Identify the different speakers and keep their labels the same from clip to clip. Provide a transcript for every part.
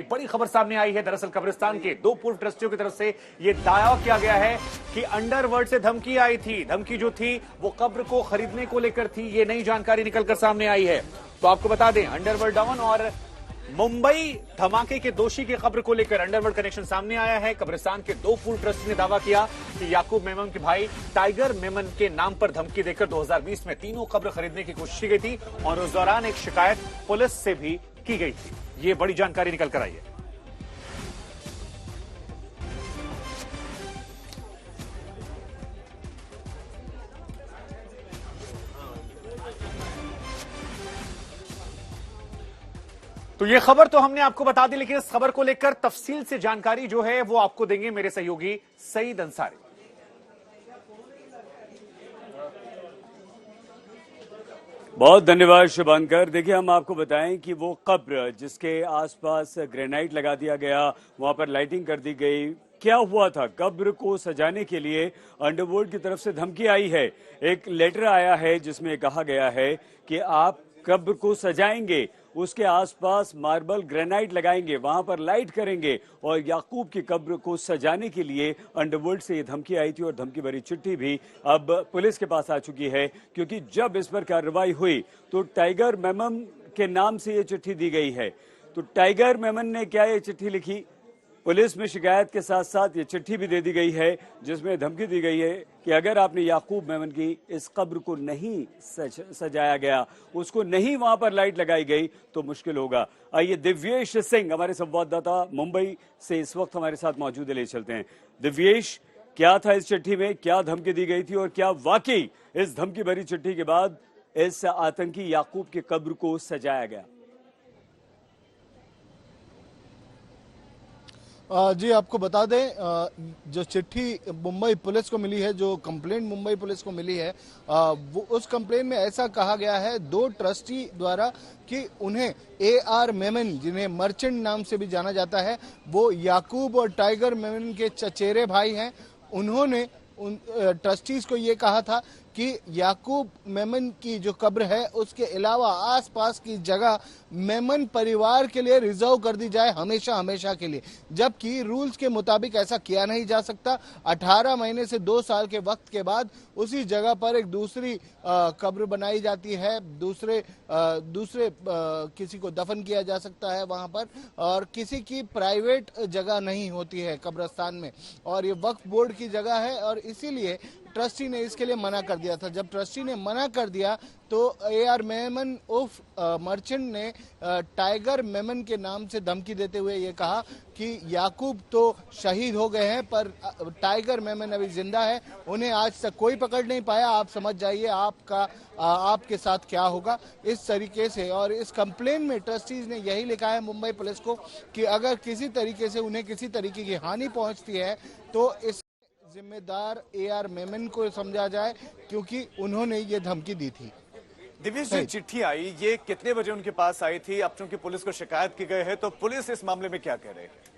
Speaker 1: एक बड़ी खबर सामने आई है। दरअसल कब्रिस्तान के दो पूर्व ट्रस्टियों की तरफ से यह दावा किया गया है कि अंडरवर्ल्ड से धमकी आई थी। धमकी जो थी वो कब्र को खरीदने को लेकर थी। ये नई जानकारी निकलकर सामने आई है। तो आपको बता दें, अंडरवर्ल्ड डॉन और मुंबई धमाके के दोषी की कब्र को लेकर अंडरवर्ल्ड कनेक्शन सामने आया है। कब्रिस्तान के दो पूर्व ट्रस्टी ने दावा किया कि याकूब मेमन के भाई टाइगर मेमन के नाम पर धमकी देकर 2020 में तीनों कब्र खरीदने की कोशिश की गई थी और उस दौरान एक शिकायत पुलिस से भी की गई थी। ये बड़ी जानकारी निकल कर आई है। तो ये खबर तो हमने आपको बता दी, लेकिन इस खबर को लेकर तफसील से जानकारी जो है वो आपको देंगे मेरे सहयोगी सईद अंसारी।
Speaker 2: बहुत धन्यवाद शुभांकर। देखिए, हम आपको बताएं कि वो कब्र जिसके आसपास ग्रेनाइट लगा दिया गया, वहां पर लाइटिंग कर दी गई, क्या हुआ था? कब्र को सजाने के लिए अंडरवर्ल्ड की तरफ से धमकी आई है। एक लेटर आया है जिसमें कहा गया है कि आप कब्र को सजाएंगे, उसके आसपास मार्बल ग्रेनाइट लगाएंगे, वहां पर लाइट करेंगे और याकूब की कब्र को सजाने के लिए अंडरवर्ल्ड से ये धमकी आई थी। और धमकी भरी चिट्ठी भी अब पुलिस के पास आ चुकी है, क्योंकि जब इस पर कार्रवाई हुई तो टाइगर मेमन के नाम से ये चिट्ठी दी गई है। तो टाइगर मेमन ने क्या ये चिट्ठी लिखी? पुलिस में शिकायत के साथ साथ ये चिट्ठी भी दे दी गई है जिसमें धमकी दी गई है कि अगर आपने याकूब मेमन की इस कब्र को नहीं सजाया गया, उसको नहीं वहां पर लाइट लगाई गई, तो मुश्किल होगा। आइए दिव्येश सिंह हमारे संवाददाता मुंबई से इस वक्त हमारे साथ मौजूद है, ले चलते हैं। दिव्येश, क्या था इस चिट्ठी में, क्या धमकी दी गई थी और क्या वाकई इस धमकी भरी चिट्ठी के बाद इस आतंकी याकूब की कब्र को सजाया गया?
Speaker 3: जी, आपको बता दें, जो चिट्ठी मुंबई पुलिस को मिली है, जो कंप्लेंट मुंबई पुलिस को मिली है, वो उस कंप्लेंट में ऐसा कहा गया है दो ट्रस्टी द्वारा कि उन्हें AR मेमन, जिन्हें मर्चेंट नाम से भी जाना जाता है, वो याकूब और टाइगर मेमन के चचेरे भाई हैं। उन्होंने उन ट्रस्टीज को ये कहा था कि याकूब मेमन की जो कब्र है उसके अलावा आसपास की जगह मेमन परिवार के लिए रिजर्व कर दी जाए हमेशा हमेशा के लिए, जबकि रूल्स के मुताबिक ऐसा किया नहीं जा सकता। 18 महीने से 2 साल के वक्त के बाद उसी जगह पर एक दूसरी कब्र बनाई जाती है, दूसरे किसी को दफन किया जा सकता है वहां पर, और किसी की प्राइवेट जगह नहीं होती है कब्रिस्तान में, और ये वक्फ बोर्ड की जगह है। और इसीलिए ट्रस्टी ने इसके लिए मना कर दिया था। जब ट्रस्टी ने मना कर दिया तो AR मेमन उर्फ मर्चेंट ने टाइगर मेमन के नाम से धमकी देते हुए ये कहा कि याकूब तो शहीद हो गए हैं पर टाइगर मेमन अभी जिंदा है, उन्हें आज तक कोई पकड़ नहीं पाया, आप समझ जाइए आपके साथ क्या होगा, इस तरीके से। और इस कंप्लेन में ट्रस्टीज ने यही लिखा है मुंबई पुलिस को कि अगर किसी तरीके से उन्हें किसी तरीके की हानि पहुंचती है तो इस जिम्मेदार AR मेमन को समझा जाए, क्योंकि उन्होंने ये धमकी दी थी।
Speaker 1: दिव्येश, जो चिट्ठी आई ये कितने बजे उनके पास आई थी? अब चूंकि पुलिस को शिकायत की गई है तो पुलिस इस मामले में क्या कह रही है?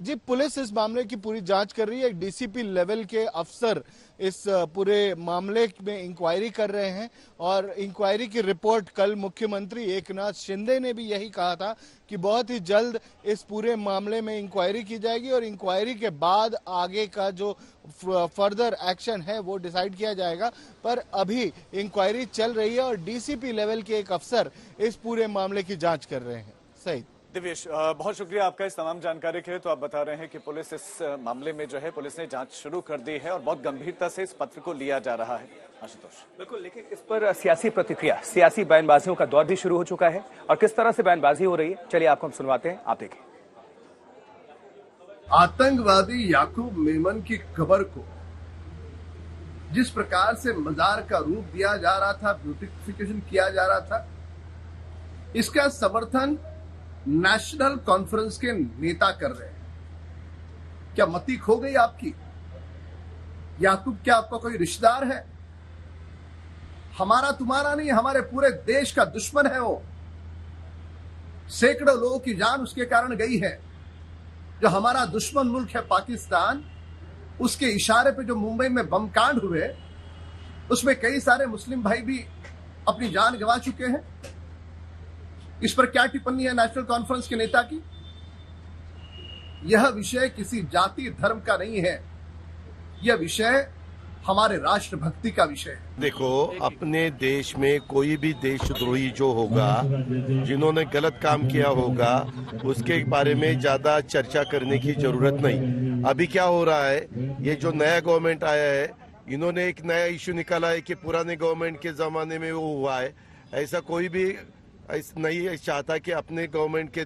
Speaker 3: जी, पुलिस इस मामले की पूरी जांच कर रही है। एक DCP लेवल के अफसर इस पूरे मामले में इंक्वायरी कर रहे हैं और इंक्वायरी की रिपोर्ट कल मुख्यमंत्री एकनाथ शिंदे ने भी यही कहा था कि बहुत ही जल्द इस पूरे मामले में इंक्वायरी की जाएगी और इंक्वायरी के बाद आगे का जो फर्दर एक्शन है वो डिसाइड किया जाएगा। पर अभी इंक्वायरी चल रही है और DCP लेवल के एक अफसर इस पूरे मामले की जाँच कर रहे हैं। सही
Speaker 1: दिव्येश, बहुत शुक्रिया आपका इस तमाम जानकारी के लिए। तो आप बता रहे हैं कि पुलिस इस मामले में जो है पुलिस ने जांच शुरू कर दी है और बहुत गंभीरता से इस पत्र को लिया जा रहा है। आशुतोष,
Speaker 4: बिल्कुल, लेकिन इस पर सियासी प्रतिक्रिया, सियासी बयानबाजियों का दौर भी शुरू हो चुका है और किस तरह से बयानबाजी हो रही है, चलिए आपको हम सुनवाते हैं, आप देखें।
Speaker 5: आतंकवादी याकूब मेमन की कब्र को जिस प्रकार से मजार का रूप दिया जा रहा था, ब्यूटिफिकेशन किया जा रहा था, इसका समर्थन नेशनल कॉन्फ्रेंस के नेता कर रहे हैं। क्या मति खो गई आपकी? याकूब क्या आपका कोई रिश्तेदार है? हमारा तुम्हारा नहीं, हमारे पूरे देश का दुश्मन है वो। सैकड़ों लोगों की जान उसके कारण गई है। जो हमारा दुश्मन मुल्क है पाकिस्तान, उसके इशारे पे जो मुंबई में बम कांड हुए, उसमें कई सारे मुस्लिम भाई भी अपनी जान गंवा चुके हैं। इस पर क्या टिप्पणी है नेशनल कॉन्फ्रेंस के नेता की? यह विषय किसी जाति धर्म का नहीं है, यह विषय हमारे राष्ट्रभक्ति का विषय है।
Speaker 6: देखो, अपने देश में कोई भी देशद्रोही जो होगा, जिन्होंने गलत काम किया होगा, उसके बारे में ज्यादा चर्चा करने की जरूरत नहीं। अभी क्या हो रहा है, ये जो नया गवर्नमेंट आया है, इन्होंने एक नया इश्यू निकाला है कि पुराने गवर्नमेंट के जमाने में वो हुआ है। ऐसा कोई भी नहीं चाहता कि अपने गवर्नमेंट के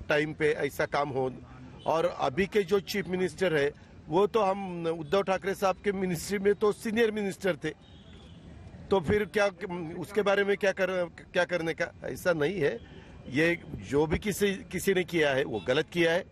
Speaker 6: टाइम पे ऐसा काम हो। और अभी के जो चीफ मिनिस्टर है, वो तो हम उद्धव ठाकरे साहब के मिनिस्ट्री में तो सीनियर मिनिस्टर थे, तो फिर क्या उसके बारे में क्या करने का? ऐसा नहीं है। ये जो भी किसी ने किया है वो गलत किया है।